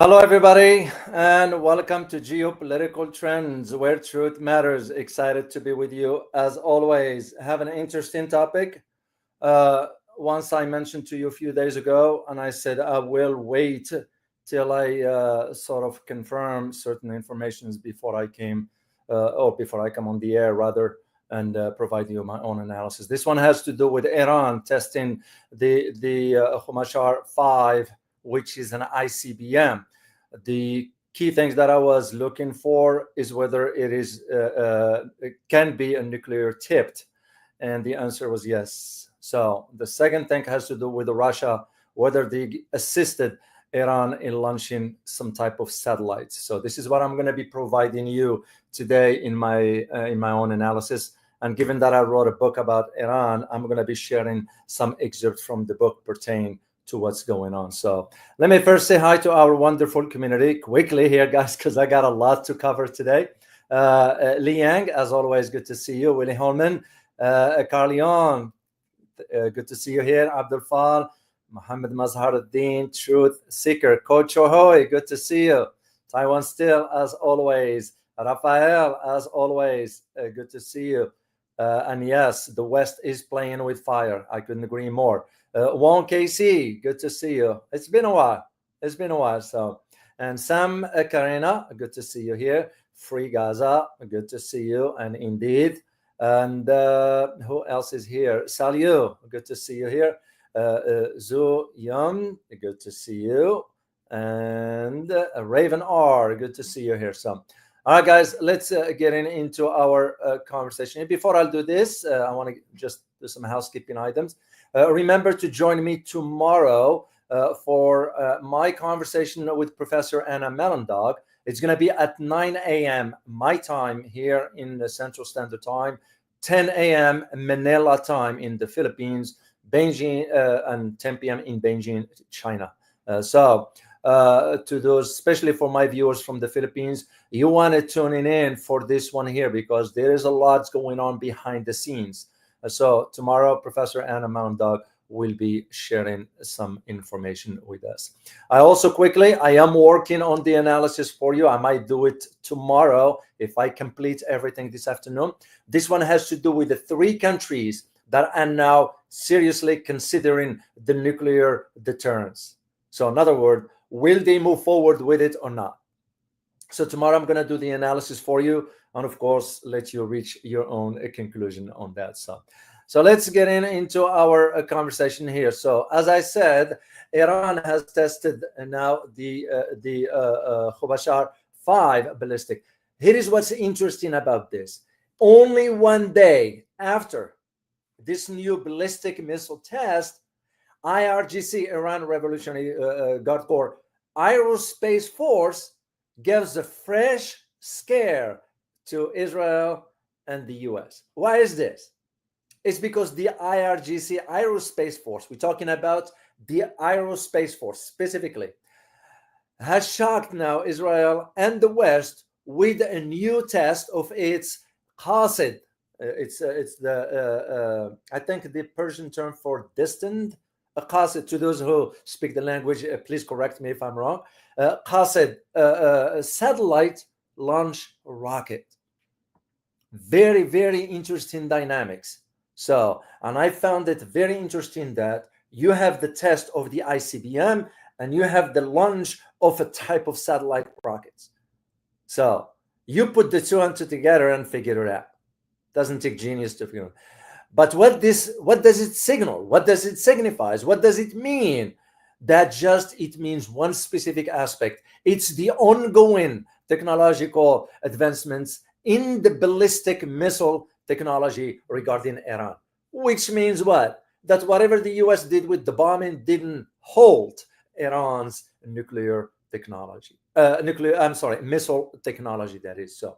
Hello, everybody, and welcome to Geopolitical Trends, where truth matters. Excited to be with you as always. Have an interesting topic. Uh, Once I mentioned to you a few days ago, and I said I will wait till I sort of confirm certain informations before I came, or before I come on the air, rather, and provide you my own analysis. This one has to do with Iran testing the Khorramshahr-5, which is an ICBM. The key things that I was looking for is whether it can be a nuclear tipped, and the answer was yes. So the second thing has to do with Russia, whether they assisted Iran in launching some type of satellites. So this is what I'm going to be providing you today in my own analysis. And given that I wrote a book about Iran, I'm going to be sharing some excerpts from the book pertaining to what's going on. So let me first say hi to our wonderful community quickly here, guys, because I got a lot to cover today. Li Yang, as always, good to see you. Willie Holman, Carleon, good to see you here. Abdul Fal, Mohammed Mazharuddin, Truth Seeker, Coach Ohoy, good to see you. Taiwan Still, as always. Rafael, as always, good to see you. And yes, the West is playing with fire. I couldn't agree more. Juan KC, good to see you. It's been a while. So, and Sam Karina, good to see you here. Free Gaza, good to see you. And indeed, and who else is here? Salyu, good to see you here. Zhu Yum, good to see you. And Raven R, good to see you here. So, all right, guys, let's get into our conversation. Before I'll do this, I want to just do some housekeeping items. Remember to join me tomorrow for my conversation with Professor Anna Melendog. It's going to be at 9 a.m. my time here in the Central Standard Time, 10 a.m. Manila time in the Philippines, Beijing, and 10 p.m. in Beijing, China. To those, especially for my viewers from the Philippines, you want to tune in for this one here because there is a lot going on behind the scenes. So tomorrow, Professor Anna Melendog will be sharing some information with us. I am working on the analysis for you. I might do it tomorrow if I complete everything this afternoon. This one has to do with the 3 countries that are now seriously considering the nuclear deterrence. So in other words, will they move forward with it or not? So tomorrow I'm going to do the analysis for you and, of course, let you reach your own conclusion on that. So let's get into our conversation here. So as I said, Iran has tested now the Khorramshahr-5 ballistic. Here is what's interesting about this. Only one day after this new ballistic missile test, IRGC, Iran Revolutionary Guard Corps Aerospace Force, gives a fresh scare to Israel and the US. Why is this? It's because the IRGC Aerospace Force, we're talking about the Aerospace Force specifically, has shocked now Israel and the West with a new test of its qasid. It's the I think the Persian term for distant. Qasid, to those who speak the language, please correct me if I'm wrong. Qasid, satellite launch rocket. Very, very interesting dynamics. So, and I found it very interesting that you have the test of the ICBM and you have the launch of a type of satellite rockets. So you put the 2 and 2 together and figure it out. Doesn't take genius to figure it out. But what does it signal? What does it signify? What does it mean? It means one specific aspect. It's the ongoing technological advancements in the ballistic missile technology regarding Iran, which means what? That whatever the US did with the bombing didn't halt Iran's missile technology, that is so.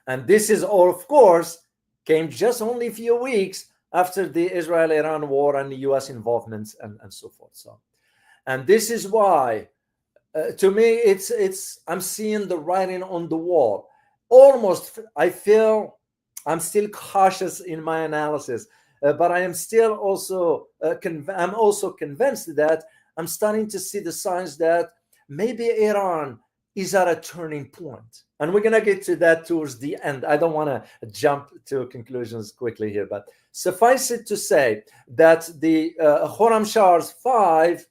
And this is all, of course, came just only a few weeks after the Israel-Iran war and the US involvements and so forth. So, and this is why, to me, I'm seeing the writing on the wall. Almost, I feel I'm still cautious in my analysis, but I am still also I'm also convinced that I'm starting to see the signs that maybe Iran is at a turning point. And we're going to get to that towards the end. I don't want to jump to conclusions quickly here, but suffice it to say that the Khorramshahr-5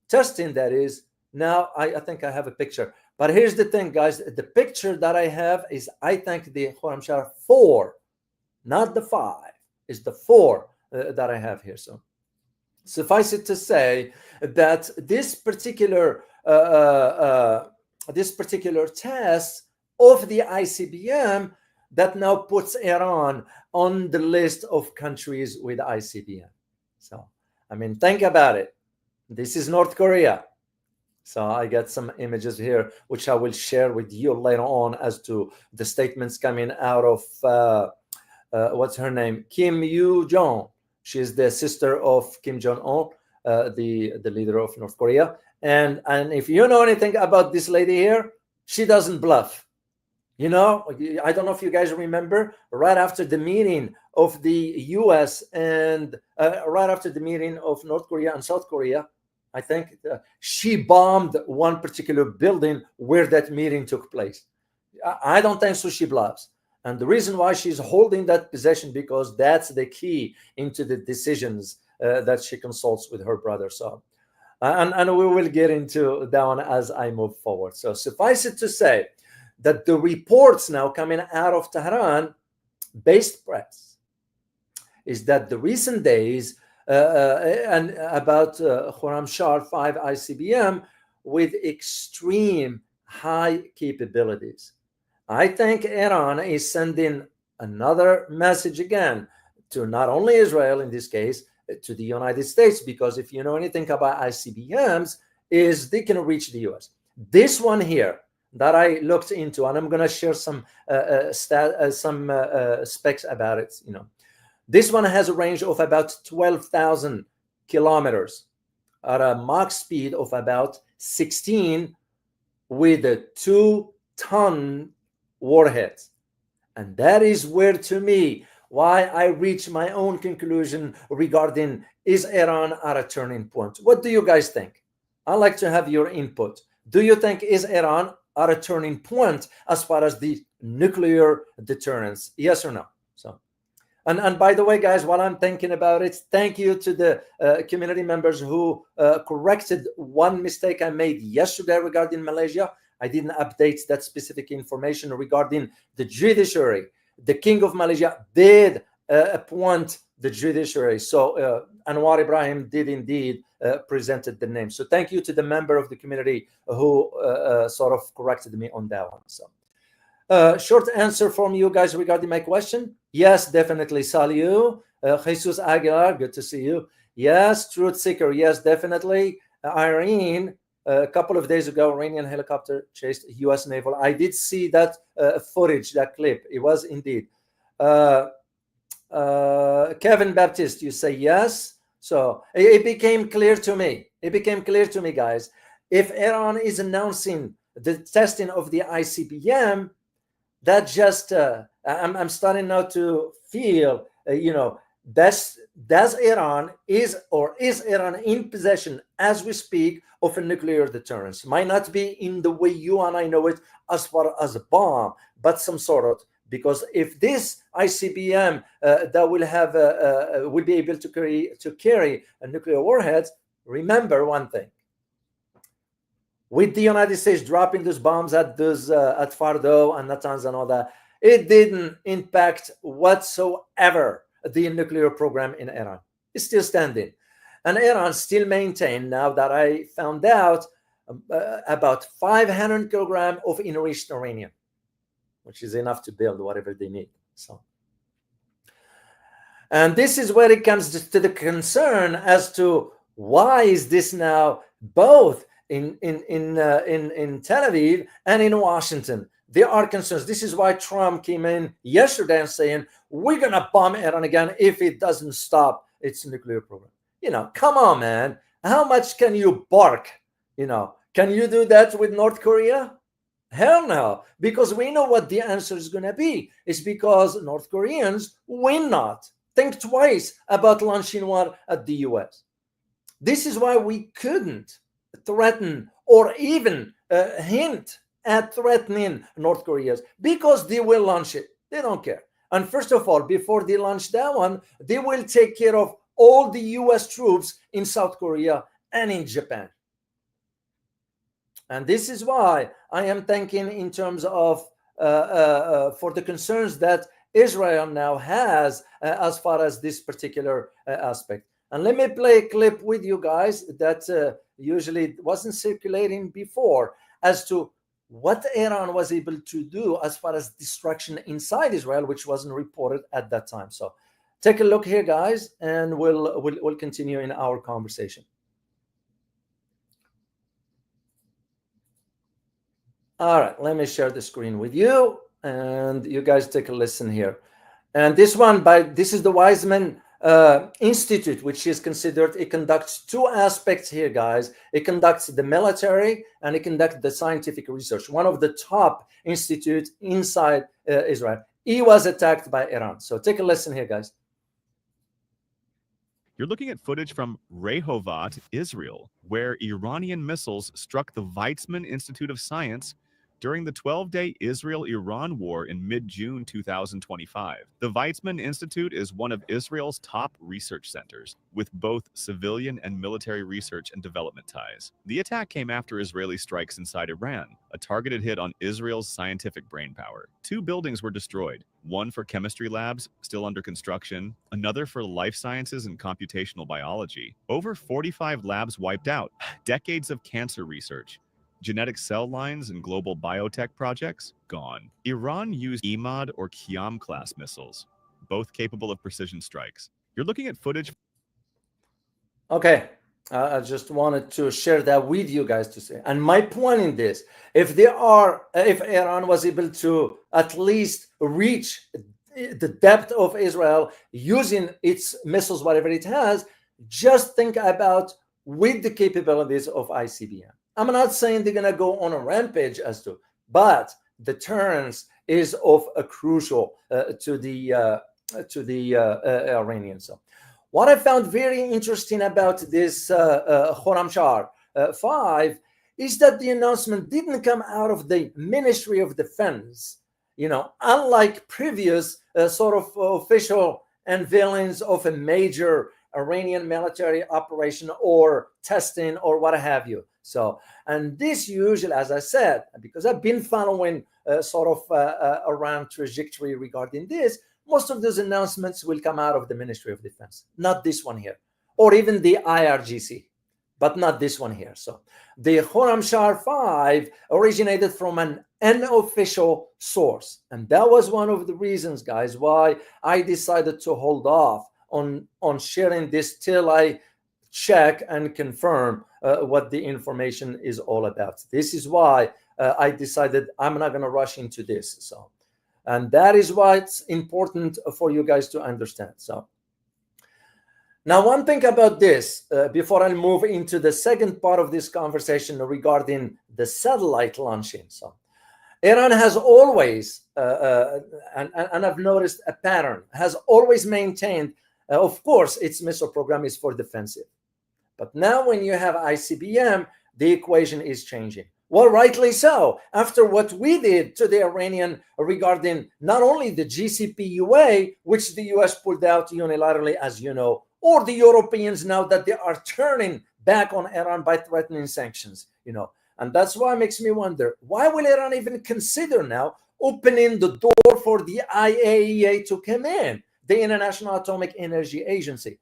testing, that is, now I think I have a picture. But here's the thing, guys. The picture that I have is, I think, the Khorramshahr-4, not the 5. It's the 4 that I have here. So suffice it to say that this particular test of the ICBM that now puts Iran on the list of countries with ICBM. So, I mean, think about it. This is North Korea. So I got some images here, which I will share with you later on as to the statements coming out of, what's her name? Kim Yoo-jong. She's the sister of Kim Jong-un, the leader of North Korea. And if you know anything about this lady here, she doesn't bluff. You know, I don't know if you guys remember, right after the meeting of the US and right after the meeting of North Korea and South Korea, I think she bombed one particular building where that meeting took place. I don't think so she bluffs. And the reason why she's holding that position, because that's the key into the decisions that she consults with her brother. So, and we will get into that one as I move forward. So suffice it to say that the reports now coming out of Tehran-based press is that the recent days and about Khorramshahr-5 ICBM with extreme high capabilities. I think Iran is sending another message again to not only Israel, in this case, to the United States, because if you know anything about ICBMs, is they can reach the US. This one here that I looked into, and I'm going to share some specs about it. You know, this one has a range of about 12,000 kilometers at a Mach speed of about 16, with a 2-ton warhead. And that is where, to me, why I reach my own conclusion regarding, is Iran at a turning point? What do you guys think? I'd like to have your input. Do you think is Iran at a turning point as far as the nuclear deterrence? Yes or no? So, and by the way, guys, while I'm thinking about it, thank you to the community members who corrected one mistake I made yesterday regarding Malaysia. I didn't update that specific information regarding the judiciary. The King of Malaysia did appoint the judiciary. So Anwar Ibrahim did indeed presented the name. So thank you to the member of the community who sort of corrected me on that one. So short answer from you guys regarding my question. Yes, definitely. Salut. Jesus Aguilar, good to see you. Yes. Truth Seeker. Yes, definitely. Irene. A couple of days ago, Iranian helicopter chased U.S. naval. I did see that footage, that clip. It was indeed. Kevin Baptist, you say yes. So it became clear to me. It became clear to me, guys. If Iran is announcing the testing of the ICBM, that just I'm starting now to feel, does Iran is Iran in possession as we speak of a nuclear deterrence? Might not be in the way you and I know it as far as a bomb, but some sort of, because if this ICBM that will have will be able to carry a nuclear warhead, remember one thing: with the United States dropping those bombs at Fardo and Natanz and all that, it didn't impact whatsoever the nuclear program in Iran. It's still standing. And Iran still maintain, now that I found out, about 500 kilograms of enriched uranium, which is enough to build whatever they need. So, and this is where it comes to the concern as to why is this now both in Tel Aviv and in Washington. There are concerns. This is why Trump came in yesterday and saying, we're going to bomb Iran again if it doesn't stop its nuclear program. Come on, man. How much can you bark? Can you do that with North Korea? Hell no, because we know what the answer is going to be. It's because North Koreans will not think twice about launching war at the US. This is why we couldn't threaten or even hint at threatening North Korea, because they will launch it. They don't care. And first of all, before they launch that one, they will take care of all the US troops in South Korea and in Japan. And this is why I am thinking in terms of for the concerns that Israel now has as far as this particular aspect. And let me play a clip with you guys that usually wasn't circulating before, as to what Iran was able to do as far as destruction inside Israel, which wasn't reported at that time. So take a look here, guys, and we'll continue in our conversation. All right, let me share the screen with you, and you guys take a listen here. And this is the Weizmann Institute, which is considered, it conducts two aspects here, guys. It conducts the military and it conducts the scientific research. One of the top institutes inside Israel. He was attacked by Iran. So take a listen here, guys. You're looking at footage from Rehovot, Israel, where Iranian missiles struck the Weizmann Institute of Science during the 12-day Israel-Iran war in mid-June 2025. The Weizmann Institute is one of Israel's top research centers, with both civilian and military research and development ties. The attack came after Israeli strikes inside Iran, a targeted hit on Israel's scientific brainpower. Two buildings were destroyed, one for chemistry labs, still under construction, another for life sciences and computational biology. Over 45 labs wiped out, decades of cancer research, genetic cell lines and global biotech projects, gone. Iran used Imad or Qiyam-class missiles, both capable of precision strikes. You're looking at footage. Okay, I just wanted to share that with you guys to say. And my point in this, if Iran was able to at least reach the depth of Israel using its missiles, whatever it has, just think about with the capabilities of ICBM. I'm not saying they're going to go on a rampage but the deterrence is of a crucial to the Iranians. So what I found very interesting about this Khorramshahr-5 is that the announcement didn't come out of the Ministry of Defense. Unlike previous sort of official unveilings of a major Iranian military operation or testing or what have you. So, and this usually, as I said, because I've been following around trajectory regarding this, most of those announcements will come out of the Ministry of Defense, not this one here, or even the IRGC, but not this one here. So the Khorramshahr-5 originated from an unofficial source. And that was one of the reasons, guys, why I decided to hold off on sharing this till I check and confirm what the information is all about. This is why I decided I'm not going to rush into this. So, and that is why it's important for you guys to understand. So now, one thing about this, before I move into the second part of this conversation regarding the satellite launching. So Iran has always, and I've noticed a pattern, has always maintained, of course, its missile program is for defensive. But now when you have ICBM, the equation is changing. Well, rightly so. After what we did to the Iranian regarding not only the JCPOA, which the US pulled out unilaterally, as you know, or the Europeans now that they are turning back on Iran by threatening sanctions, And that's why it makes me wonder, why will Iran even consider now opening the door for the IAEA to come in, the International Atomic Energy Agency?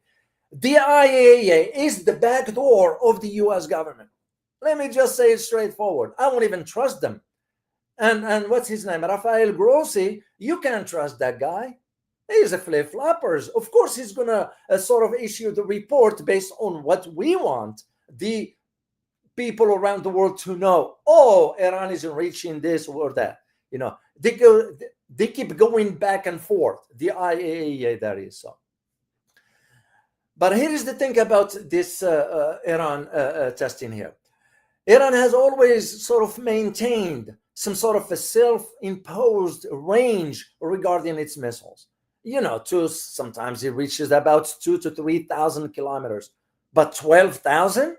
The IAEA is the back door of the US government. Let me just say it straightforward. I won't even trust them. And what's his name? Rafael Grossi, you can't trust that guy. He's a flip-floppers. Of course, he's going to sort of issue the report based on what we want the people around the world to know. Oh, Iran isn't reaching this or that. They keep going back and forth. The IAEA, that is so. But here is the thing about this Iran testing here. Iran has always sort of maintained some sort of a self-imposed range regarding its missiles. Sometimes it reaches about 2,000 to 3,000 kilometers, but 12,000?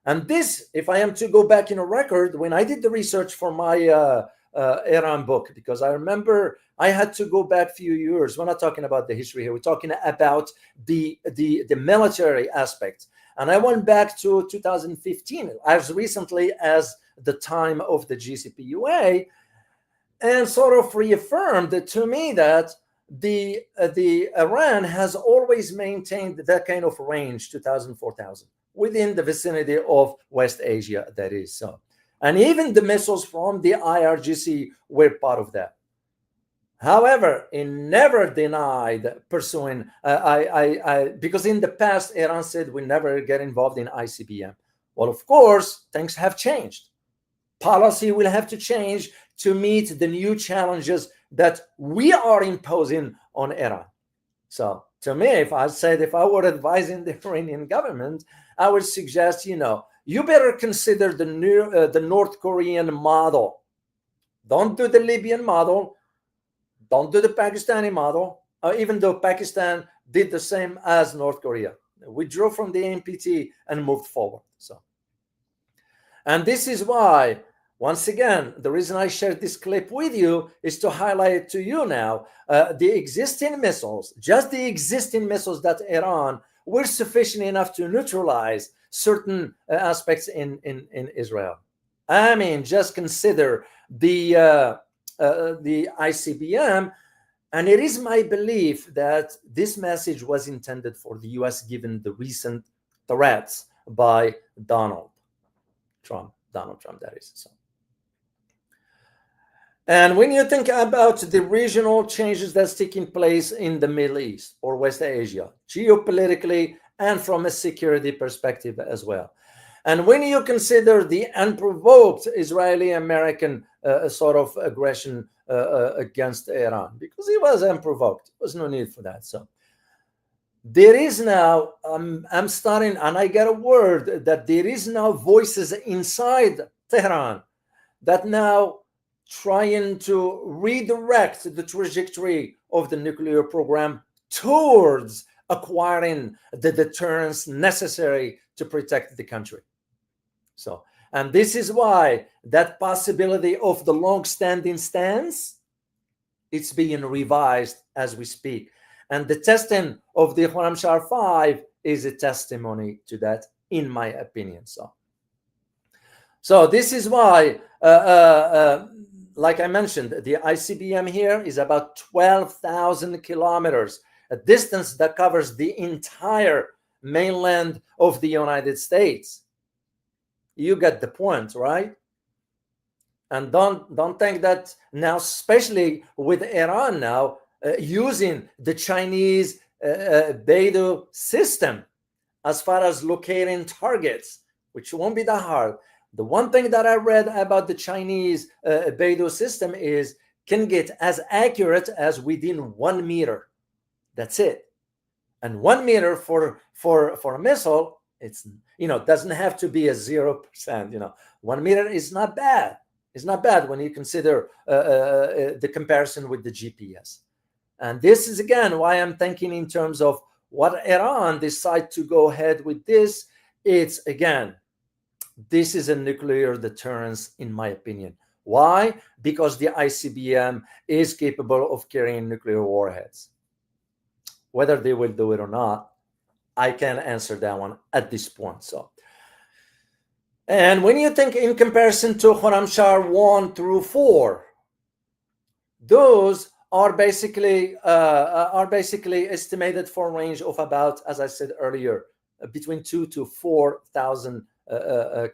And this, if I am to go back in a record, when I did the research for my Iran book, because I remember I had to go back a few years. We're not talking about the history here. We're talking about the military aspect. And I went back to 2015, as recently as the time of the GCPOA, and sort of reaffirmed to me that the Iran has always maintained that kind of range, 2,000, 4,000, within the vicinity of West Asia, that is so. And even the missiles from the IRGC were part of that. However, it never denied pursuing, because in the past, Iran said we never get involved in ICBM. Well, of course, things have changed. Policy will have to change to meet the new challenges that we are imposing on Iran. So to me, if I were advising the Iranian government, I would suggest, you better consider the North Korean model. Don't do the Libyan model. Don't do the Pakistani model, even though Pakistan did the same as North Korea. Withdrew from the NPT and moved forward. And this is why, once again, the reason I shared this clip with you is to highlight to you now the existing missiles, just the existing missiles that Iran were sufficient enough to neutralize certain aspects in Israel. I mean, just consider the ICBM, and it is my belief that this message was intended for the US given the recent threats by Donald Trump, that is. So. And when you think about the regional changes that's taking place in the Middle East or West Asia, geopolitically and from a security perspective as well, and when you consider the unprovoked Israeli-American sort of aggression against Iran, because it was unprovoked, there was no need for that. So there is now, I'm starting, and I get a word that there is now voices inside Tehran that now trying to redirect the trajectory of the nuclear program towards acquiring the deterrence necessary to protect the country. So, and this is why that possibility of the long-standing stance, it's being revised as we speak. And the testing of the Khorramshahr-5 is a testimony to that, in my opinion. So this is why, like I mentioned, the ICBM here is about 12,000 kilometers, a distance that covers the entire mainland of the United States. You get the point, right? And don't think that now, especially with Iran now using the Chinese Beidou system as far as locating targets, which won't be that hard. The one thing that I read about the Chinese Beidou system is can get as accurate as within 1 meter. That's it. And 1 meter for a missile, it's, doesn't have to be a 0%. 1 meter is not bad. It's not bad when you consider the comparison with the GPS. And this is, again, why I'm thinking in terms of what Iran decide to go ahead with this. It's, again, this is a nuclear deterrence, in my opinion. Why? Because the ICBM is capable of carrying nuclear warheads. Whether they will do it or not, I can't answer that one at this point. So, and when you think in comparison to Khorramshahr 1 through 4, those are basically estimated for a range of about, as I said earlier, between 2,000 to 4,000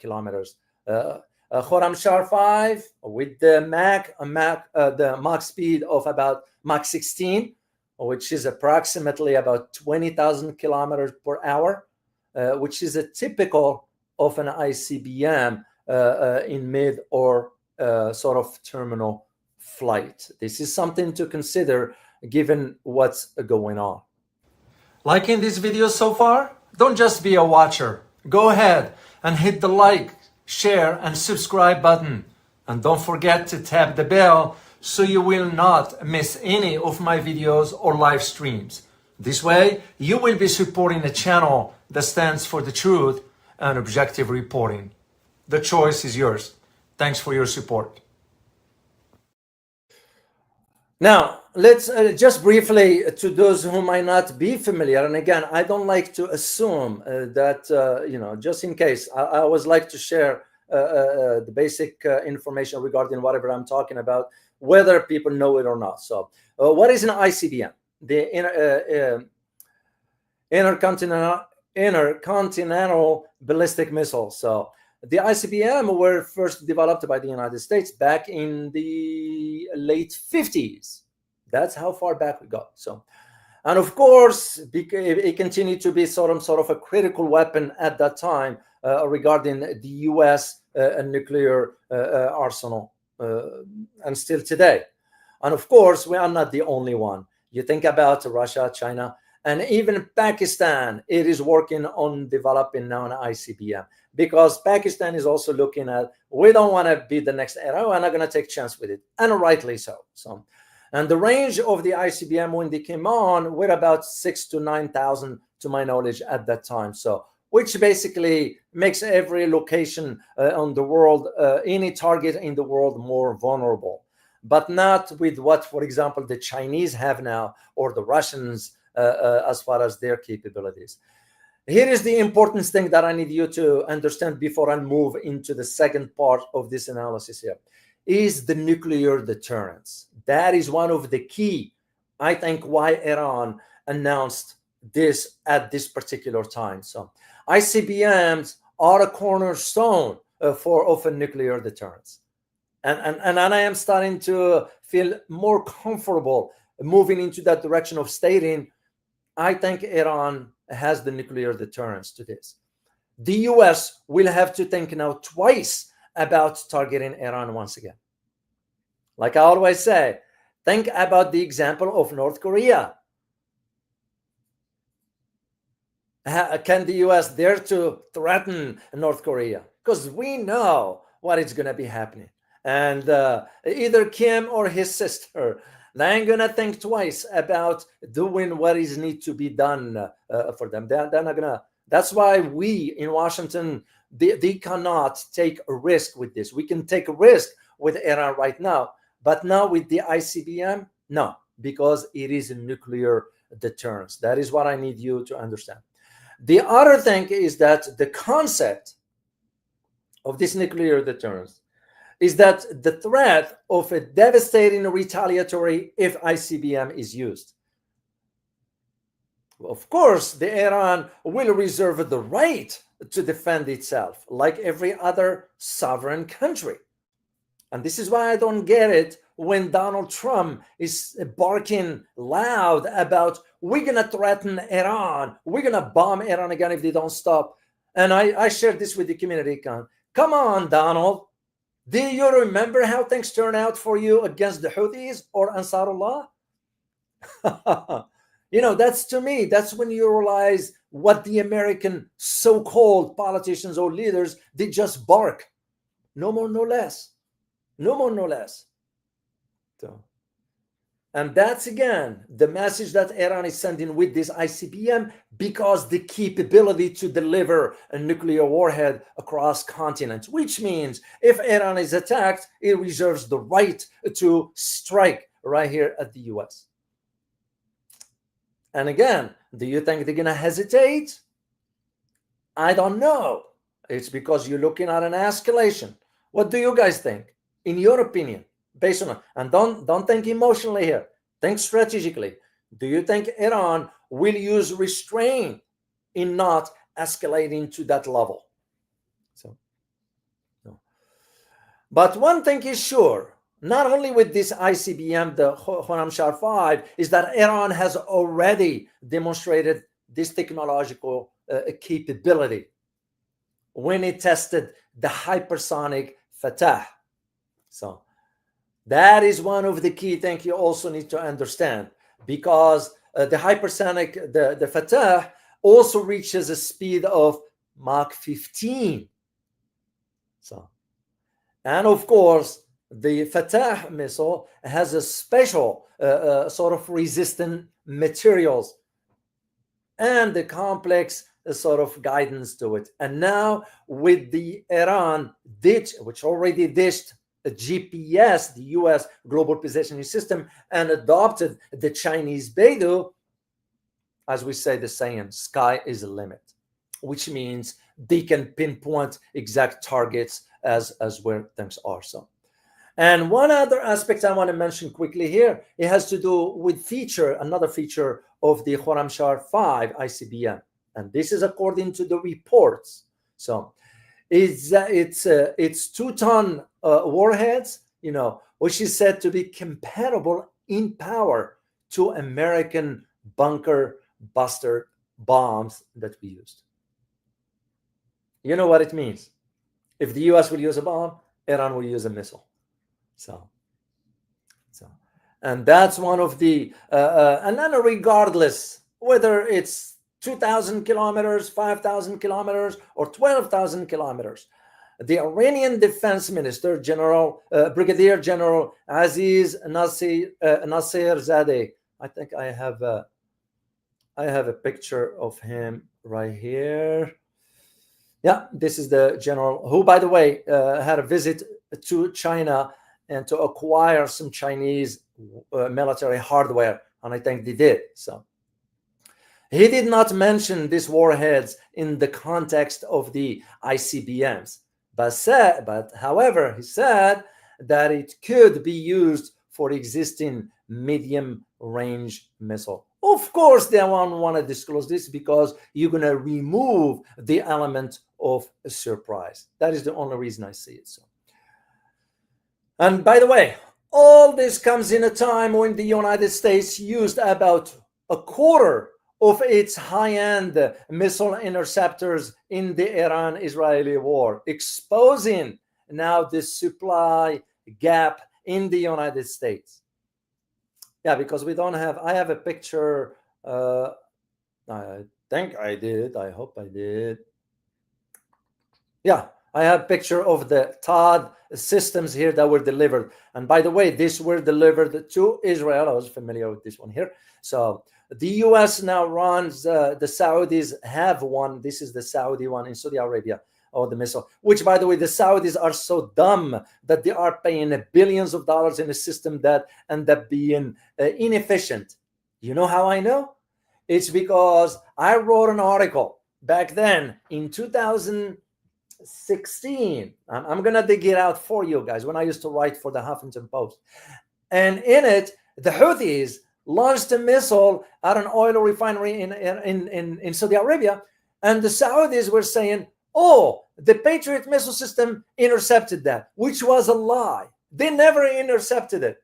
kilometers. Khorramshahr-5 with the Mach speed of about Mach 16, which is approximately about 20,000 kilometers per hour, which is a typical of an ICBM in mid or sort of terminal flight. This is something to consider given what's going on. Liking this video so far? Don't just be a watcher. Go ahead and hit the like, share, and subscribe button. And don't forget to tap the bell so you will not miss any of my videos or live streams. This way, you will be supporting a channel that stands for the truth and objective reporting. The choice is yours. Thanks for your support. Now, let's just briefly, to those who might not be familiar, and again, I don't like to assume that, just in case, I always like to share the basic information regarding whatever I'm talking about, whether people know it or not. So, what is an ICBM? The intercontinental ballistic missile. So, the ICBM were first developed by the United States back in the late 50s. That's how far back we go. So, and of course, it continued to be sort of a critical weapon at that time regarding the U.S. Nuclear arsenal, and still today. And of course, we are not the only one. You think about Russia, China, and even Pakistan. It is working on developing now an ICBM, because Pakistan is also looking at, we don't want to be the next era. We're not going to take chance with it, and rightly so. And the range of the ICBM when they came on were about 6,000 to 9,000, to my knowledge, at that time. So, which basically makes every location on the world, any target in the world, more vulnerable. But not with what, for example, the Chinese have now, or the Russians, as far as their capabilities. Here is the important thing that I need you to understand before I move into the second part of this analysis here, is the nuclear deterrence. That is one of the key, I think, why Iran announced this at this particular time. So ICBMs are a cornerstone of a nuclear deterrence. And I am starting to feel more comfortable moving into that direction of stating, I think Iran has the nuclear deterrence to this. The US will have to think now twice about targeting Iran once again. Like I always say, think about the example of North Korea. Can the US dare to threaten North Korea? Because we know what is going to be happening. And either Kim or his sister, they ain't going to think twice about doing what is need to be done for them. They're not going to. That's why we in Washington, they cannot take a risk with this. We can take a risk with Iran right now, but now with the ICBM, no, because it is a nuclear deterrence. That is what I need you to understand. The other thing is that the concept of this nuclear deterrence is that the threat of a devastating retaliatory if ICBM is used. Of course, the Iran will reserve the right to defend itself like every other sovereign country. And this is why I don't get it when Donald Trump is barking loud about, we're going to threaten Iran, we're going to bomb Iran again if they don't stop. And I shared this with the community. Come on, Donald. Do you remember how things turned out for you against the Houthis or Ansarullah? That's, to me, that's when you realize what the American so-called politicians or leaders, they just bark. No more, no less. No more, no less. So, and that's, again, the message that Iran is sending with this ICBM, because the capability to deliver a nuclear warhead across continents, which means if Iran is attacked, it reserves the right to strike right here at the US. And again, do you think they're going to hesitate? I don't know. It's because you're looking at an escalation. What do you guys think? In your opinion, based on, and don't think emotionally here, think strategically. Do you think Iran will use restraint in not escalating to that level? So, no. But one thing is sure, not only with this ICBM, the Khorramshahr-5, is that Iran has already demonstrated this technological capability when it tested the hypersonic Fatah. So that is one of the key things you also need to understand, because the hypersonic, the Fatah, also reaches a speed of Mach 15. So, and of course, the Fatah missile has a special sort of resistant materials and the complex sort of guidance to it. And now with the Iran ditch, which already ditched a GPS, the US global positioning system, and adopted the Chinese Beidou, as we say the saying, sky is the limit, which means they can pinpoint exact targets as where things are. So, and one other aspect I want to mention quickly here, it has to do with another feature of the Khorramshahr-5 ICBM, and this is according to the reports. So, it's 2-ton warheads, which is said to be compatible in power to American bunker buster bombs that we used. You know what it means? If the US will use a bomb, Iran will use a missile. So, and that's one of the, and then regardless whether it's 2,000 kilometers, 5,000 kilometers, or 12,000 kilometers, the Iranian Defense Minister, Brigadier General Aziz Nasir-Zadeh, I think I have a picture of him right here. Yeah, this is the general who, by the way, had a visit to China and to acquire some Chinese military hardware, and I think they did. So he did not mention these warheads in the context of the ICBMs, but however, he said that it could be used for existing medium-range missile. Of course, they won't want to disclose this because you're going to remove the element of a surprise. That is the only reason I see it. So, and by the way, all this comes in a time when the United States used about a quarter of its high-end missile interceptors in the Iran-Israeli war, exposing now the supply gap in the United States. Yeah, because we don't have, I have a picture, I think I did, I hope I did. Yeah, I have a picture of the TOD systems here that were delivered. And by the way, these were delivered to Israel. I was familiar with this one here. So the US now runs, the Saudis have one. This is the Saudi one in Saudi Arabia, or the missile, which, by the way, the Saudis are so dumb that they are paying billions of dollars in a system that end up being inefficient. You know how I know? It's because I wrote an article back then in 2016. I'm going to dig it out for you guys, when I used to write for the Huffington Post. And in it, the Houthis launched a missile at an oil refinery in Saudi Arabia, and the Saudis were saying, oh, the Patriot missile system intercepted that, which was a lie. They never intercepted it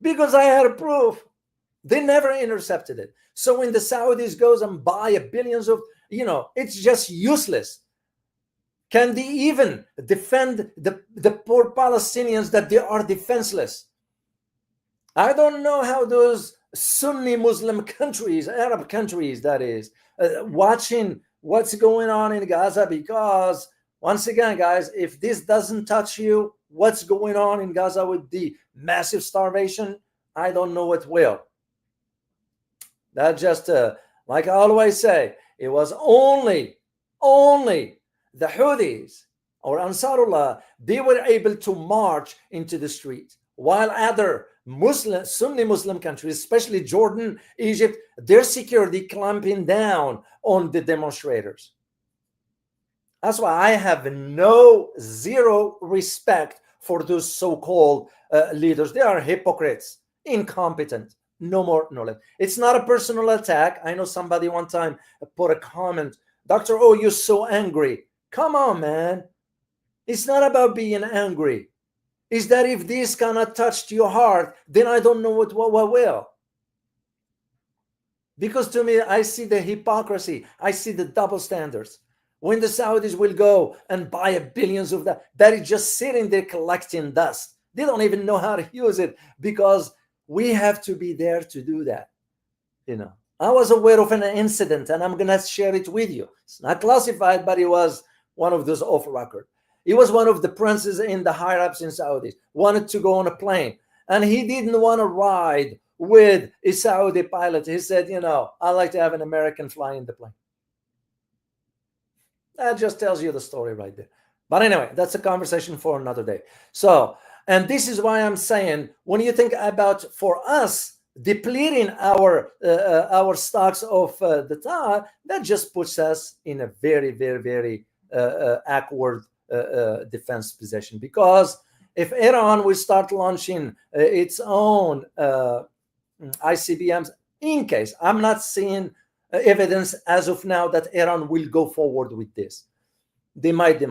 because I had a proof. They never intercepted it. So when the Saudis goes and buy billions of, it's just useless. Can they even defend the poor Palestinians that they are defenseless? I don't know how those Sunni Muslim countries, Arab countries, that is, watching what's going on in Gaza, because once again, guys, if this doesn't touch you, what's going on in Gaza with the massive starvation, I don't know what will. That just, like I always say, it was only the Houthis or Ansarullah, they were able to march into the street, while other Sunni Muslim countries, especially Jordan, Egypt, their security clamping down on the demonstrators. That's why I have zero respect for those so-called leaders. They are hypocrites, incompetent, no more, no less. It's not a personal attack. I know somebody one time put a comment, Dr. Oh, you're so angry. Come on, man. It's not about being angry. Is that if this cannot touch your heart, then I don't know what will. Because to me, I see the hypocrisy. I see the double standards. When the Saudis will go and buy billions of that is just sitting there collecting dust. They don't even know how to use it, because we have to be there to do that. I was aware of an incident, and I'm going to share it with you. It's not classified, but it was one of those off record. It was one of the princes in the higher-ups in Saudi, wanted to go on a plane, and he didn't want to ride with a Saudi pilot. He said, I'd like to have an American fly in the plane. That just tells you the story right there. But anyway, that's a conversation for another day. So, and this is why I'm saying, when you think about, for us, depleting our stocks of the tar, that just puts us in a very, very, very awkward defense position. Because if Iran will start launching its own ICBMs, in case, I'm not seeing evidence as of now that Iran will go forward with this. They might,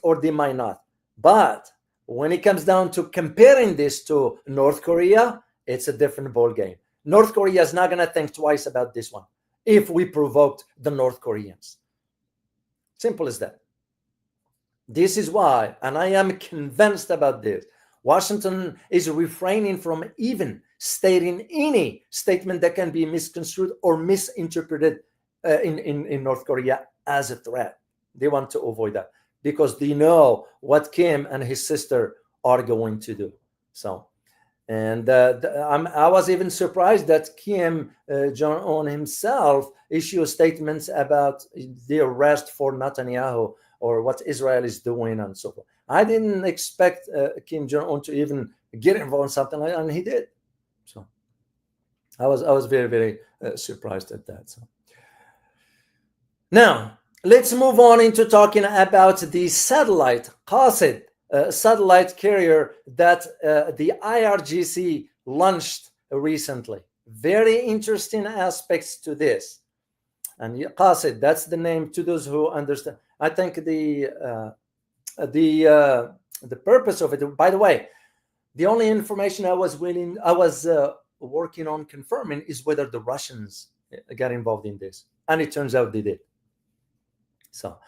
or they might not. But when it comes down to comparing this to North Korea, it's a different ball game. North Korea is not going to think twice about this one if we provoked the North Koreans. Simple as that. This is why, and I am convinced about this, Washington is refraining from even stating any statement that can be misconstrued or misinterpreted in North Korea as a threat. They want to avoid that because they know what Kim and his sister are going to do. So, and I was even surprised that Kim Jong-un himself issued statements about the arrest for Netanyahu or what Israel is doing and so forth. I didn't expect Kim Jong-un to even get involved in something like that, and he did. So I was very, very surprised at that. So now let's move on into talking about the satellite, Qasid satellite carrier that the IRGC launched recently. Very interesting aspects to this. And Qasid, that's the name to those who understand. I think the purpose of it, by the way, the only information I was working on confirming is whether the Russians got involved in this, and it turns out they did. So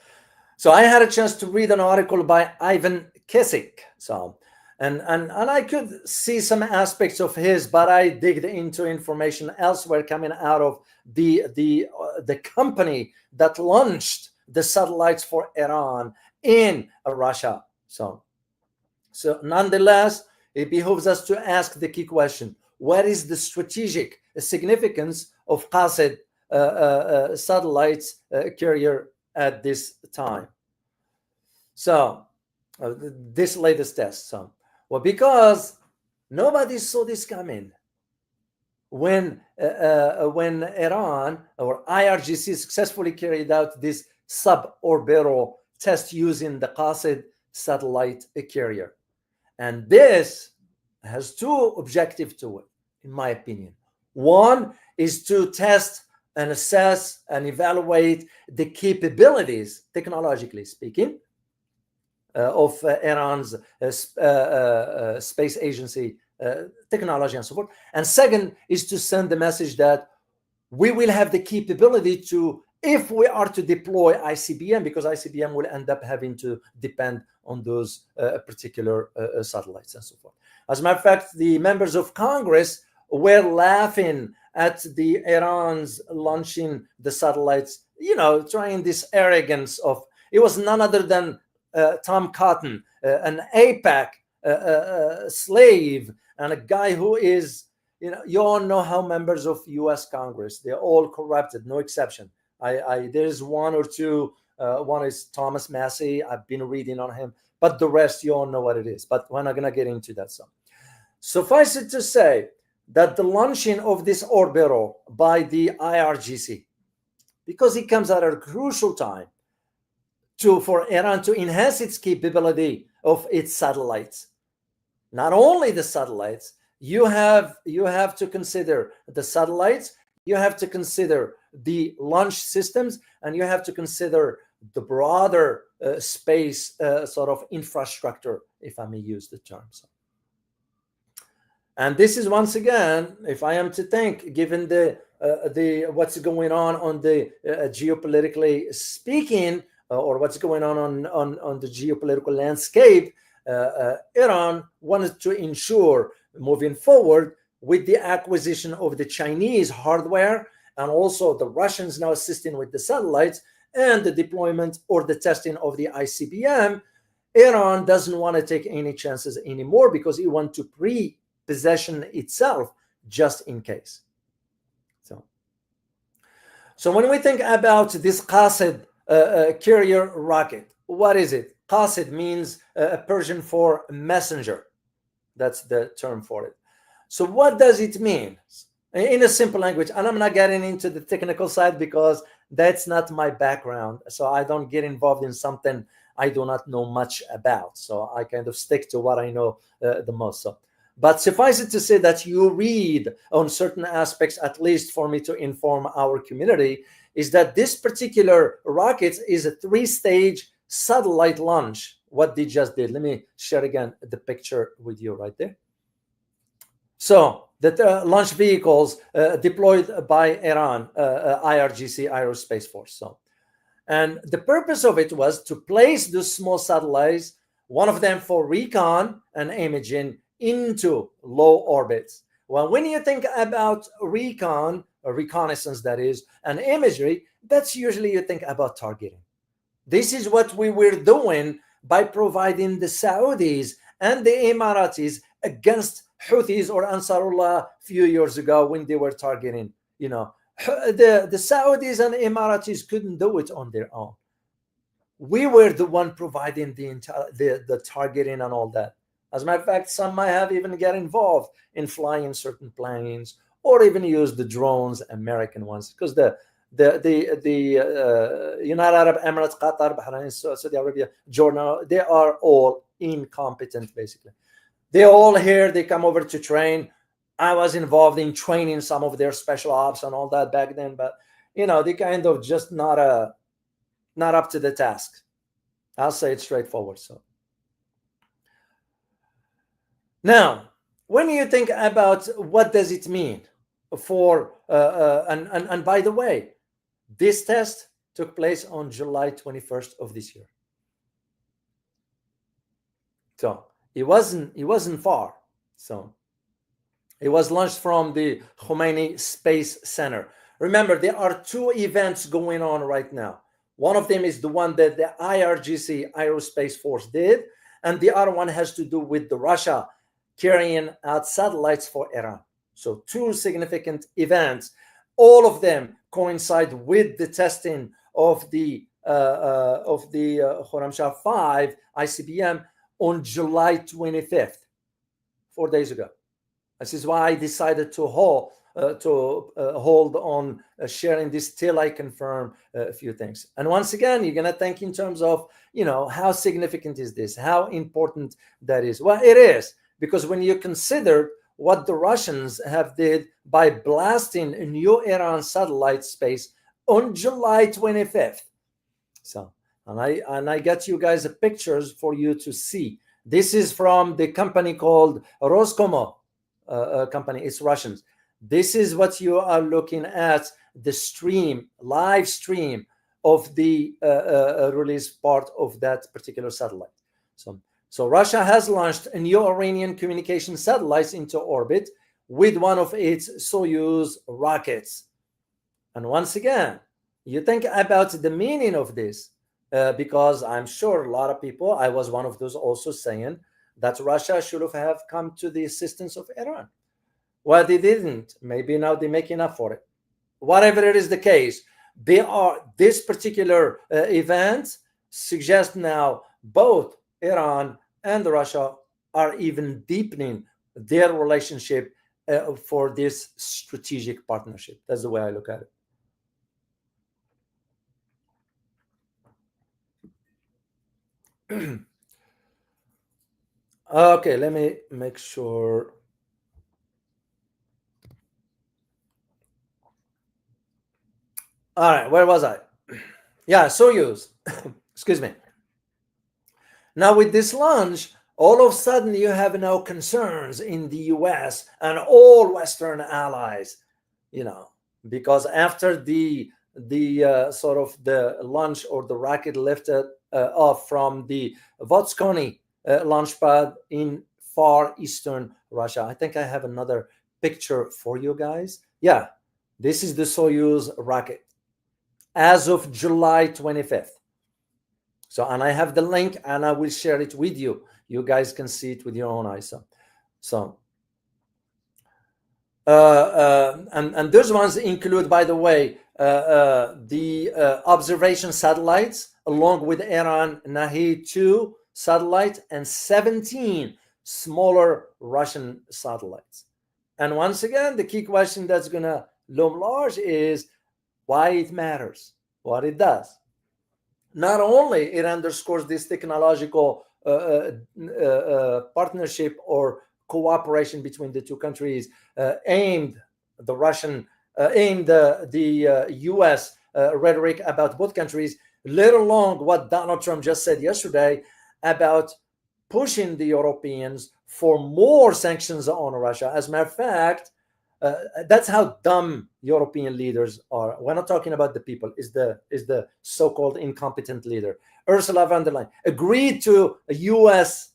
I had a chance to read an article by Ivan Kesik. So and I could see some aspects of his, but I digged into information elsewhere coming out of the company that launched the satellites for Iran in Russia. So nonetheless, it behooves us to ask the key question: what is the strategic significance of Qasid satellites carrier at this time? So this latest test. So, well, because nobody saw this coming. When Iran or IRGC successfully carried out this suborbital test using the Qasid satellite carrier. And this has two objectives to it, in my opinion. One is to test and assess and evaluate the capabilities, technologically speaking, of Iran's space agency technology and so forth. And second is to send the message that we will have the capability to, if we are to deploy ICBM, because ICBM will end up having to depend on those particular satellites and so forth. As a matter of fact, the members of Congress were laughing at the Iran's launching the satellites, trying this arrogance of, it was none other than Tom Cotton, an AIPAC slave, and a guy who is, you all know how members of U.S. Congress, they're all corrupted, no exception. There's one or two. One is Thomas Massey. I've been reading on him, but the rest, you all know what it is. But we're not going to get into that. So suffice it to say that the launching of this orbital by the IRGC, because it comes at a crucial time for Iran to enhance its capability of its satellites. Not only the satellites, you have to consider the satellites, you have to consider the launch systems, and you have to consider the broader space sort of infrastructure, if I may use the term. So. And this is, once again, if I am to think, given the what's going on the geopolitically speaking, or what's going on the geopolitical landscape, Iran wanted to ensure moving forward with the acquisition of the Chinese hardware, and also the Russians now assisting with the satellites and the deployment or the testing of the ICBM. Iran doesn't want to take any chances anymore because it wants to pre-possession itself just in case. So when we think about this Qasid carrier rocket. What is it? Qasid means Persian for messenger. That's the term for it. So what does it mean? In a simple language, and I'm not getting into the technical side because that's not my background. So I don't get involved in something I do not know much about. So I kind of stick to what I know the most. So, but suffice it to say that you read on certain aspects, at least for me to inform our community, is that this particular rocket is a 3-stage satellite launch. What they just did. Let me share again the picture with you right there. So the launch vehicles deployed by Iran, IRGC, Aerospace Force. So, and the purpose of it was to place those small satellites, one of them for recon and imaging, into low orbits. Well, when you think about recon, or reconnaissance that is, and imagery, that's usually you think about targeting. This is what we were doing by providing the Saudis and the Emiratis against Houthis or Ansarullah a few years ago when they were targeting, the Saudis and Emiratis couldn't do it on their own. We were the one providing the targeting and all that. As a matter of fact, some might have even get involved in flying certain planes or even use the drones, American ones, because the United Arab Emirates, Qatar, Bahrain, Saudi Arabia, Jordan, they are all incompetent, basically. They all here, they come over to train. I was involved in training some of their special ops and all that back then, but they kind of just not up to the task. I'll say it straightforward. So now, when you think about what does it mean for and by the way, this test took place on July 21st of this year. So it wasn't far. So it was launched from the Khomeini Space Center. Remember, there are 2 events going on right now. One of them is the one that the IRGC, Aerospace Force, did, and the other one has to do with the Russia carrying out satellites for Iran. So 2 significant events. All of them coincide with the testing of the Khorramshahr-5 ICBM on July 25th, 4 days ago. This is why I decided to hold on sharing this till I confirm a few things. And once again, you're going to think in terms of, how significant is this? How important that is? Well, it is, because when you consider what the Russians have did by blasting a new Iran satellite space on July 25th. So, and I get you guys pictures for you to see. This is from the company called Roskomo company. It's Russians. This is what you are looking at, the live stream of the release part of that particular satellite. So Russia has launched a new Iranian communication satellites into orbit with one of its Soyuz rockets. And once again, you think about the meaning of this, because I'm sure a lot of people, I was one of those also saying that Russia should have come to the assistance of Iran. Well, they didn't. Maybe now they're making up for it. Whatever it is the case, this particular event suggests now both Iran and Russia are even deepening their relationship for this strategic partnership. That's the way I look at it. Okay, let me make sure. All right, where was I? Yeah, Soyuz. Excuse me. Now, with this launch, all of a sudden you have now concerns in the US and all Western allies, because after the sort of the launch or the rocket lifted off from the Votskony launch pad in far eastern Russia. I think I have another picture for you guys. Yeah, this is the Soyuz rocket as of July 25th. So, and I have the link and I will share it with you. You guys can see it with your own eyes. And those ones include, by the way, the observation satellites, along with Iran Nahi-2 satellite and 17 smaller Russian satellites. And once again, the key question that's going to loom large is why it matters, what it does. Not only it underscores this technological partnership or cooperation between the two countries aimed the U.S. Rhetoric about both countries, let alone what Donald Trump just said yesterday about pushing the Europeans for more sanctions on Russia. As a matter of fact, that's how dumb European leaders are. We're not talking about the people. Is the so-called incompetent leader. Ursula von der Leyen agreed to U.S.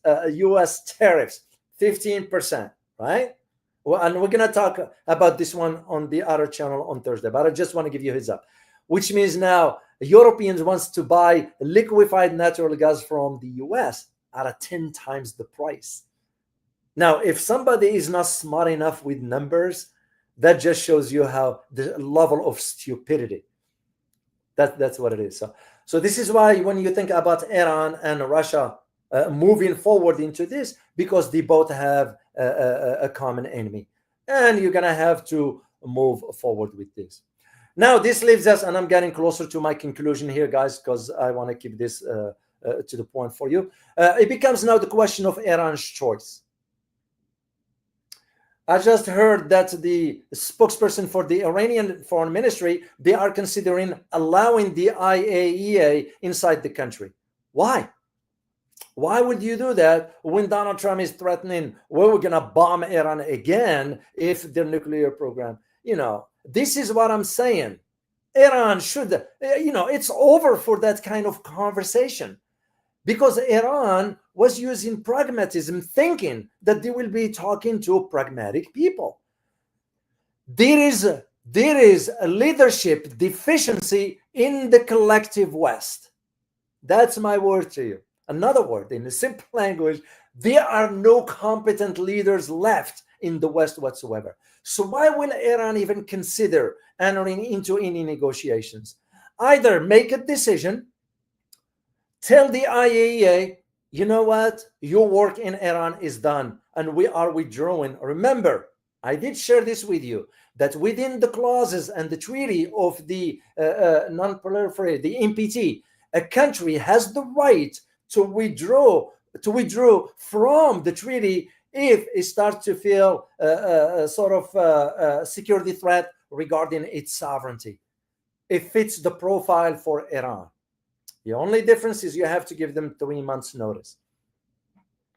tariffs, 15%, right? Well, and we're going to talk about this one on the other channel on Thursday, but I just want to give you a heads up, which means now Europeans wants to buy liquefied natural gas from the U.S. at 10 times the price. Now, if somebody is not smart enough with numbers, that just shows you how the level of stupidity. That's what it is. So this is why when you think about Iran and Russia moving forward into this, because they both have a common enemy, and you're gonna have to move forward with this. Now this leaves us, and I'm getting closer to my conclusion here, guys, because I want to keep this to the point for you. It becomes now the question of Iran's choice. I just heard that the spokesperson for the Iranian foreign ministry, they are considering allowing the IAEA inside the country. Why? Why would you do that when Donald Trump is threatening, well, we're going to bomb Iran again if their nuclear program, this is what I'm saying. Iran should, it's over for that kind of conversation, because Iran was using pragmatism, thinking that they will be talking to pragmatic people. There is a leadership deficiency in the collective West. That's my word to you. Another word, in a simple language, there are no competent leaders left in the West whatsoever. So why will Iran even consider entering into any negotiations? Either make a decision, tell the IAEA, you know what, your work in Iran is done and we are withdrawing. Remember, I did share this with you, that within the clauses and the treaty of the non-proliferation, the NPT, a country has the right to withdraw from the treaty if it starts to feel a sort of security threat regarding its sovereignty. It fits the profile for Iran. The only difference is you have to give them 3 months notice.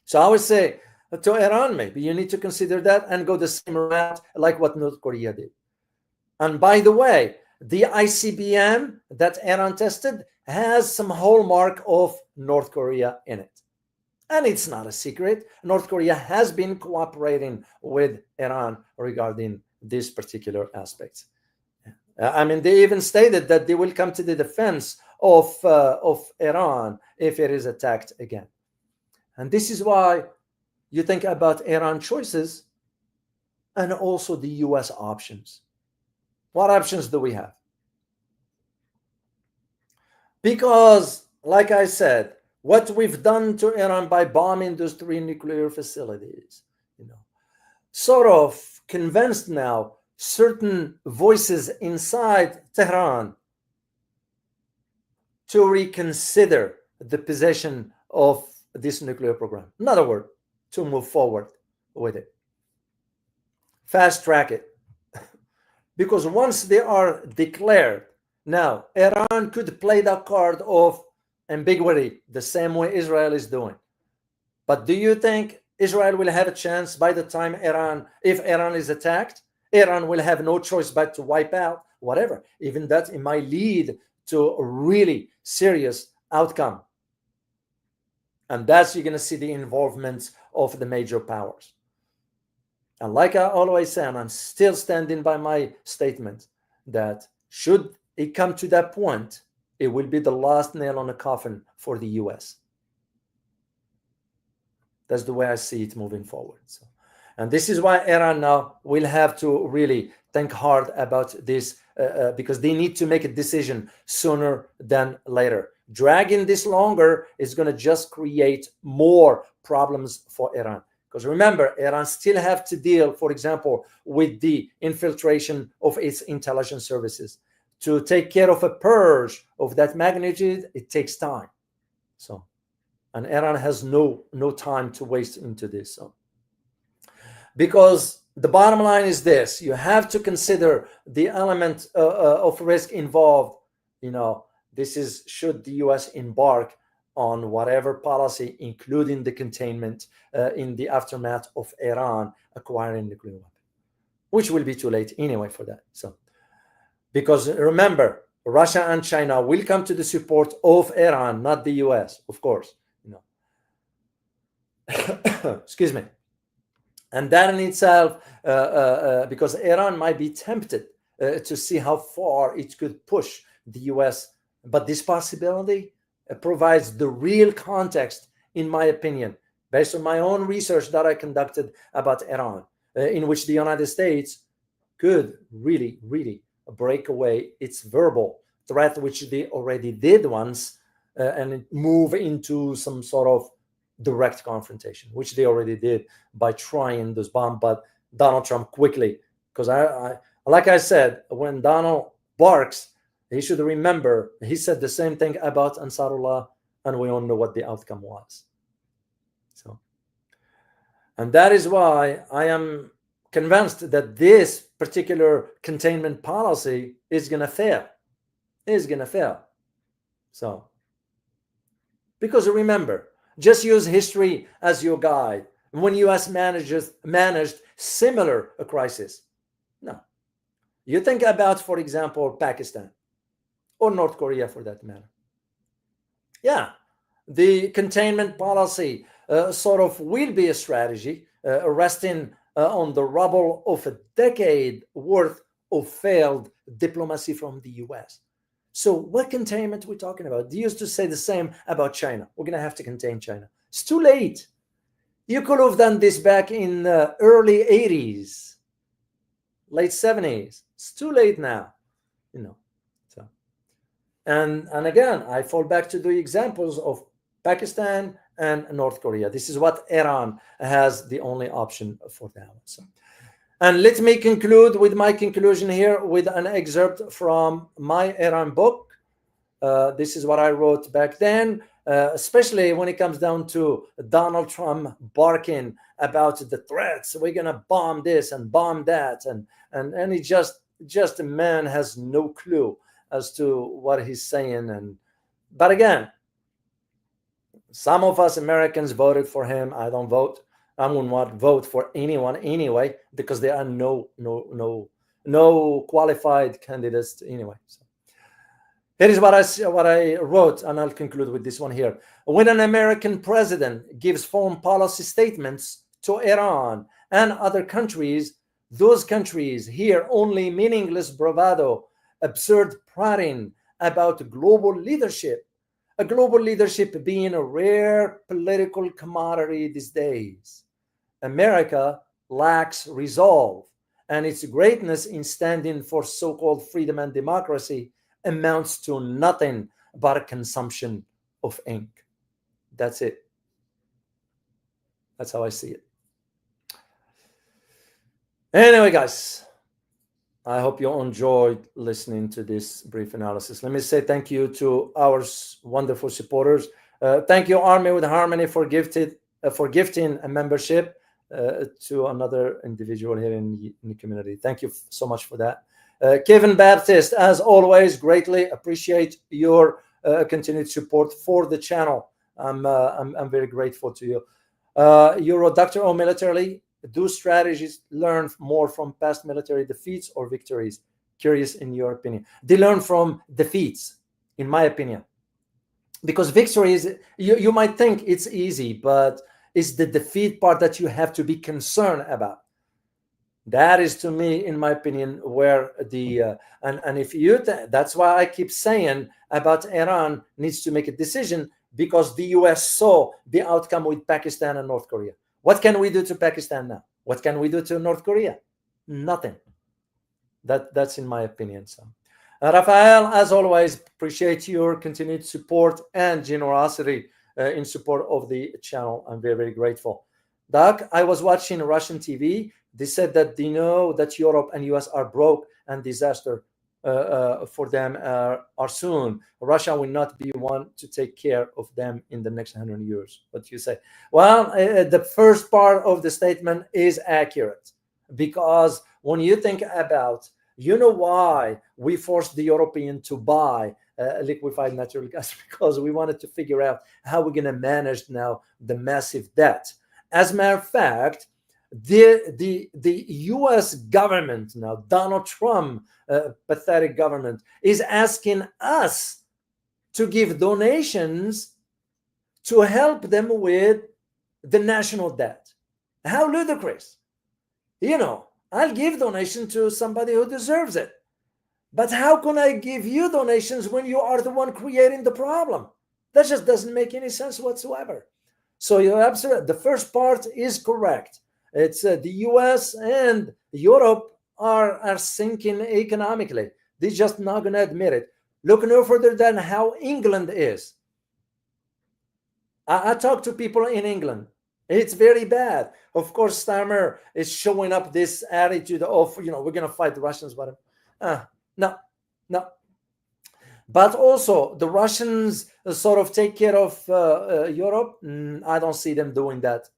So I would say to Iran, maybe you need to consider that and go the same route like what North Korea did. And by the way, the ICBM that Iran tested has some hallmark of North Korea in it. And it's not a secret. North Korea has been cooperating with Iran regarding these particular aspects. I mean, they even stated that they will come to the defense of Iran if it is attacked again. And this is why you think about Iran choices and also the US options. What options do we have? Because, like I said, what we've done to Iran by bombing those 3 nuclear facilities, sort of convinced now certain voices inside Tehran to reconsider the position of this nuclear program. In other words, to move forward with it. Fast track it. Because once they are declared, now Iran could play that card of ambiguity the same way Israel is doing. But do you think Israel will have a chance by the time if Iran is attacked? Iran will have no choice but to wipe out whatever. Even that, it might lead to a really serious outcome. And that's, you're going to see the involvement of the major powers. And like I always say, and I'm still standing by my statement, that should it come to that point, it will be the last nail on the coffin for the US. That's the way I see it moving forward. And this is why Iran now will have to really think hard about this because they need to make a decision sooner than later. Dragging this longer is going to just create more problems for Iran. Because remember, Iran still have to deal, for example, with the infiltration of its intelligence services. To take care of a purge of that magnitude, it takes time. So, and Iran has no time to waste into this. So, because the bottom line is this: you have to consider the element of risk involved. This is should the U.S. embark on whatever policy, including the containment in the aftermath of Iran acquiring nuclear weapon, which will be too late anyway for that. So, because remember, Russia and China will come to the support of Iran, not the U.S., of course. Excuse me. And that in itself, because Iran might be tempted to see how far it could push the U.S., but this possibility provides the real context, in my opinion, based on my own research that I conducted about Iran, in which the United States could really, really break away its verbal threat, which they already did once, and move into some sort of direct confrontation, which they already did by trying this bomb. But Donald Trump quickly, because I like I said, when Donald barks, he should remember he said the same thing about Ansarullah, and we all know what the outcome was. So, and that is why I am convinced that this particular containment policy is going to fail. So, because remember, just use history as your guide. When U.S. managed similar crisis, no. You think about, for example, Pakistan or North Korea for that matter. Yeah, the containment policy sort of will be a strategy resting on the rubble of a decade worth of failed diplomacy from the U.S. So what containment are we talking about? They used to say the same about China. We're going to have to contain China. It's too late. You could have done this back in the early 80s, late 70s. It's too late now, So, and again, I fall back to the examples of Pakistan and North Korea. This is what Iran has the only option for now. So, and let me conclude with my conclusion here with an excerpt from my Iran book. This is what I wrote back then, especially when it comes down to Donald Trump barking about the threats. We're going to bomb this and bomb that. And he just a man has no clue as to what he's saying. But again, some of us Americans voted for him. I don't vote. I will not vote for anyone anyway, because there are no qualified candidates anyway. So here is what I wrote, and I'll conclude with this one here. When an American president gives foreign policy statements to Iran and other countries, those countries hear only meaningless bravado, absurd prating about global leadership. A global leadership being a rare political commodity these days. America lacks resolve, and its greatness in standing for so-called freedom and democracy amounts to nothing but a consumption of ink. That's it. That's how I see it. Anyway, guys, I hope you enjoyed listening to this brief analysis. Let me say thank you to our wonderful supporters. Thank you, Army with Harmony, for gifting a membership to another individual here in the community. Thank you so much for that. Kevin Baptist, as always, greatly appreciate your continued support for the channel. I'm very grateful to you. You're a doctor of militarily. Do strategies learn more from past military defeats or victories? Curious in your opinion. They learn from defeats, in my opinion. Because victories, you might think it's easy, but it's the defeat part that you have to be concerned about. That is, to me, in my opinion, where the and if you that's why I keep saying about Iran needs to make a decision, because the US saw the outcome with Pakistan and North Korea. What can we do to Pakistan now? What can we do to North Korea? Nothing. That's in my opinion. So, Rafael, as always, appreciate your continued support and generosity in support of the channel. I'm very, very grateful. Doc, I was watching Russian TV. They said that they know that Europe and US are broke and disaster for them are soon. Russia will not be one to take care of them in the next 100 years. What you say? Well, the first part of the statement is accurate, because when you think about, you know why we forced the European to buy liquefied natural gas? Because we wanted to figure out how we're going to manage now the massive debt. As a matter of fact, the U.S. government now, Donald Trump, pathetic government, is asking us to give donations to help them with the national debt. How ludicrous! You know, I'll give donation to somebody who deserves it. But how can I give you donations when you are the one creating the problem? That just doesn't make any sense whatsoever. So you're absolutely, the first part is correct. It's the US and Europe are sinking economically. They're just not going to admit it. Look no further than how England is. I talk to people in England. It's very bad. Of course, Stammer is showing up this attitude of, we're going to fight the Russians. But no. But also, the Russians sort of take care of Europe. I don't see them doing that.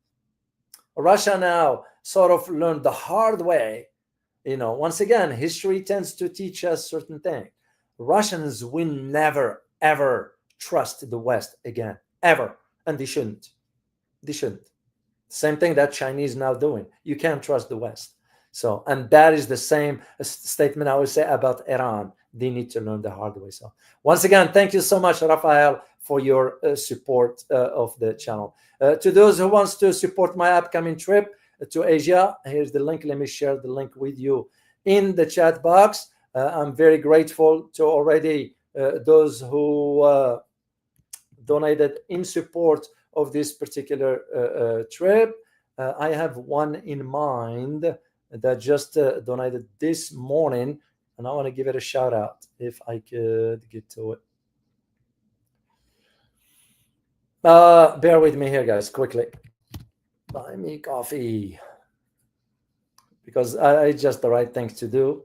Russia now sort of learned the hard way. Once again, history tends to teach us certain things. Russians will never, ever trust the West again, ever. And they shouldn't. Same thing that Chinese now doing. You can't trust the West. So, and that is the same statement I would say about Iran. They need to learn the hard way. So once again, thank you so much, Rafael, for your support of the channel. To those who wants to support my upcoming trip to Asia, here's the link. Let me share the link with you in the chat box. I'm very grateful to already those who donated in support of this particular trip. I have one in mind that just donated this morning, and I want to give it a shout out if I could get to it. Bear with me here, guys, quickly. Buy me coffee, because it's just the right thing to do.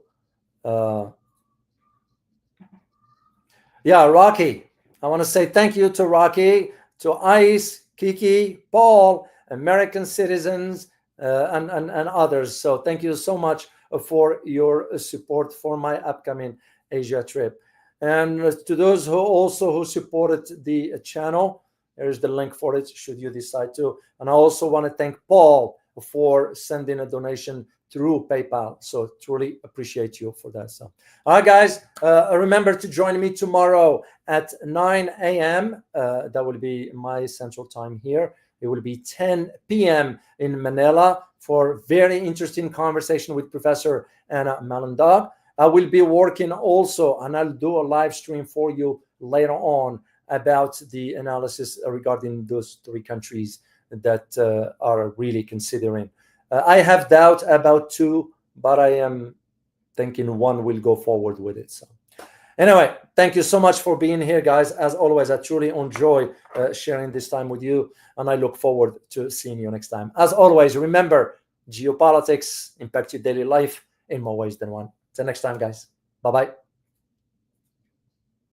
Yeah, Rocky. I want to say thank you to Rocky, to Ice, Kiki, Paul, American citizens, and others. So thank you so much for your support for my upcoming Asia trip. And to those who supported the channel, there's the link for it should you decide to. And I also want to thank Paul for sending a donation through PayPal. So truly appreciate you for that. So, all right, guys, remember to join me tomorrow at 9 a.m. That will be my central time here. It will be 10 p.m. in Manila for very interesting conversation with Professor Anna Malandag. I will be working also, and I'll do a live stream for you later on about the analysis regarding those three countries that are really considering. I have doubt about two, but I am thinking one will go forward with it. So anyway, thank you so much for being here, guys. As always, I truly enjoy sharing this time with you, and I look forward to seeing you next time. As always, remember, geopolitics impact your daily life in more ways than one. Till next time, guys. Bye-bye.